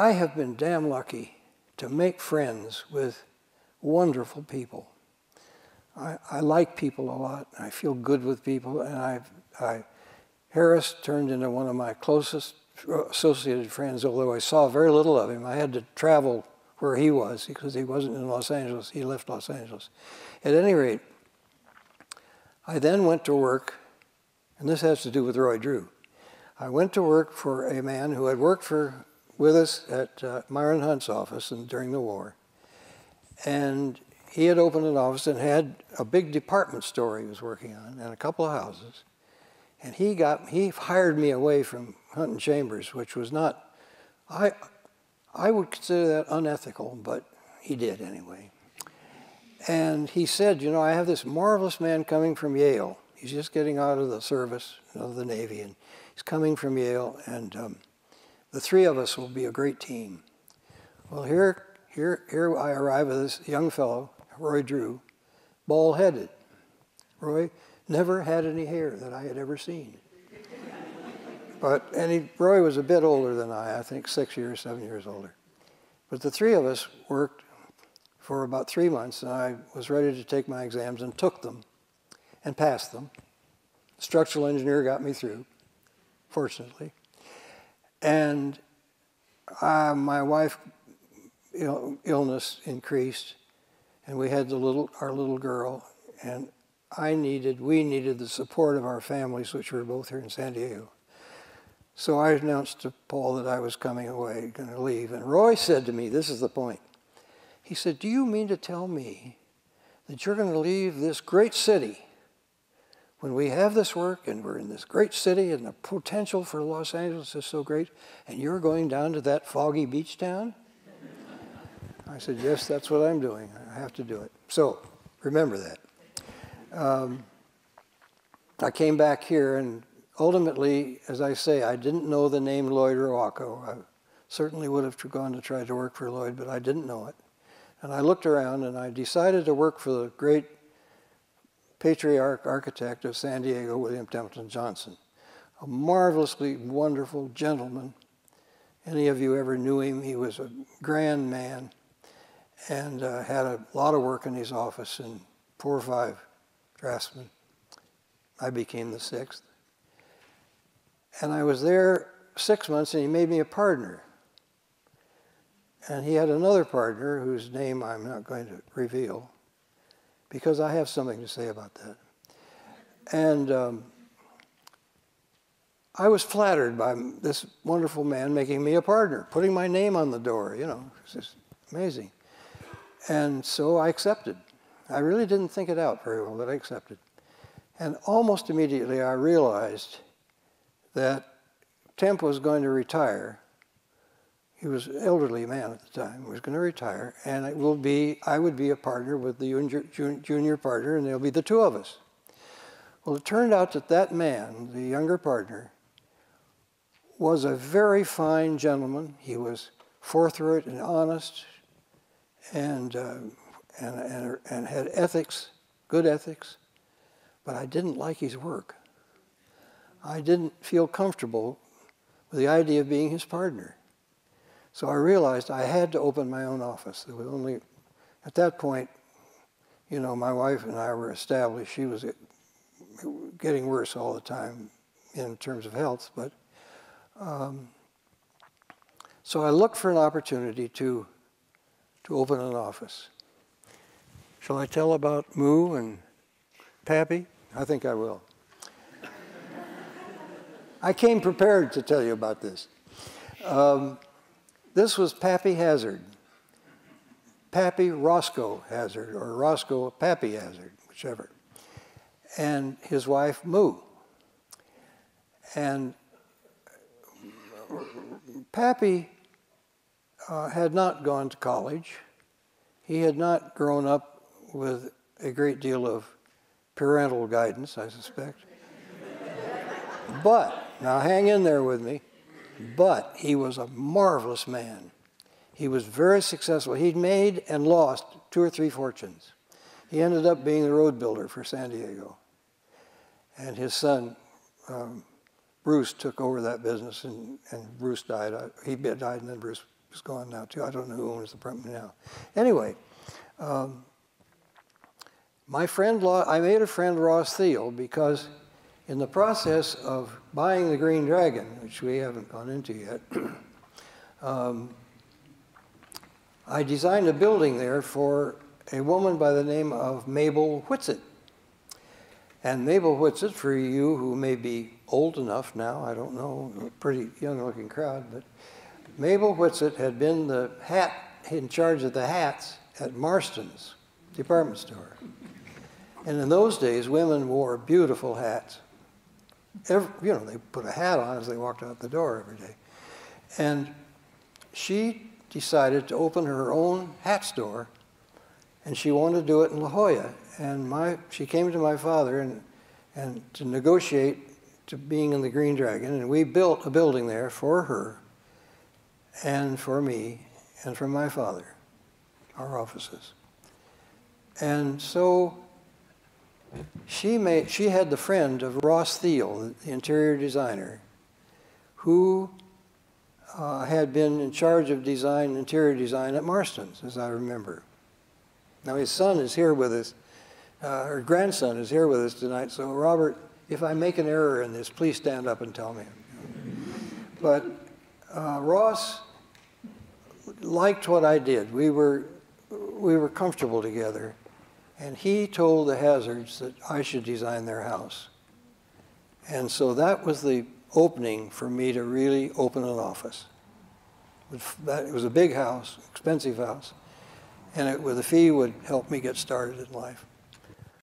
I have been damn lucky to make friends with wonderful people. I like people a lot. I feel good with people, and Harris turned into one of my closest associated friends, although I saw very little of him. I had to travel where he was because he wasn't in Los Angeles. He left Los Angeles. At any rate, I then went to work, and this has to do with Roy Drew. I went to work for a man who had worked with us at Myron Hunt's office during the war. And he had opened an office and had a big department store he was working on and a couple of houses. And he hired me away from Hunt and Chambers, which was not, I would consider that unethical, but he did anyway. And he said, you know, I have this marvelous man coming from Yale. He's just getting out of the service, of the Navy, and he's coming from Yale, and the three of us will be a great team. Well, here I arrive with this young fellow, Roy Drew, bald-headed. Roy never had any hair that I had ever seen. Roy was a bit older than I think 6 years, 7 years older. But the three of us worked for about 3 months, and I was ready to take my exams and took them and passed them. The structural engineer got me through, fortunately. And my wife's illness increased, and we had our little girl, and we needed the support of our families, which were both here in San Diego. So I announced to Paul that I was coming away, going to leave. And Roy said to me, this is the point. He said, do you mean to tell me that you're going to leave this great city when we have this work and we're in this great city and the potential for Los Angeles is so great, and you're going down to that foggy beach town? I said, yes, that's what I'm doing. I have to do it. So remember that. I came back here, and ultimately, as I say, I didn't know the name Lloyd Rowacco. I certainly would have gone to try to work for Lloyd, but I didn't know it. And I looked around, and I decided to work for the great patriarch architect of San Diego, William Templeton Johnson, a marvelously wonderful gentleman. Any of you ever knew him? He was a grand man and had a lot of work in his office, and 4 or 5 draftsmen. I became the 6th. And I was there 6 months, and he made me a partner. And he had another partner whose name I'm not going to reveal, because I have something to say about that. And I was flattered by this wonderful man making me a partner, putting my name on the door, you know. It's just amazing. And so I accepted. I really didn't think it out very well, but I accepted. And almost immediately I realized that Temp was going to retire. He was an elderly man at the time. He was going to retire, and I would be a partner with the junior partner, and there'll be the 2 of us. Well, it turned out that that man, the younger partner, was a very fine gentleman. He was forthright and honest, and had ethics, good ethics, but I didn't like his work. I didn't feel comfortable with the idea of being his partner. So I realized I had to open my own office. There was only, at that point, you know, my wife and I were established. She was getting worse all the time in terms of health, but so I looked for an opportunity to open an office. Shall I tell about Moo and Pappy? I think I will. I came prepared to tell you about this. This was Pappy Hazard, Pappy Roscoe Hazard, or Roscoe Pappy Hazard, whichever, and his wife Moo. And Pappy had not gone to college. He had not grown up with a great deal of parental guidance, I suspect. But, now hang in there with me, but he was a marvelous man. He was very successful. He'd made and lost 2 or 3 fortunes. He ended up being the road builder for San Diego. And his son, Bruce, took over that business, and Bruce died. He died, and then Bruce is gone now too. I don't know who owns the company now. Anyway, I made a friend, Ross Thiel, because in the process of buying the Green Dragon, which we haven't gone into yet, I designed a building there for a woman by the name of Mabel Whitsitt. And Mabel Whitsitt, for you who may be old enough now, I don't know, a pretty young-looking crowd, but Mabel Whitsitt had been in charge of the hats at Marston's department store. And in those days, women wore beautiful hats. They put a hat on as they walked out the door every day. And she decided to open her own hat store, and she wanted to do it in La Jolla. And she came to my father and to negotiate to being in the Green Dragon, and we built a building there for her and for me and for my father, our offices. And so she had the friend of Ross Thiel, the interior designer, who had been in charge of interior design at Marston's, as I remember. Now his son is here with us, her grandson is here with us tonight, so Robert, if I make an error in this, please stand up and tell me. But Ross liked what I did. We were comfortable together, and he told the Hazards that I should design their house. And so that was the opening for me to really open an office. It was a big house, expensive house, and with a fee would help me get started in life.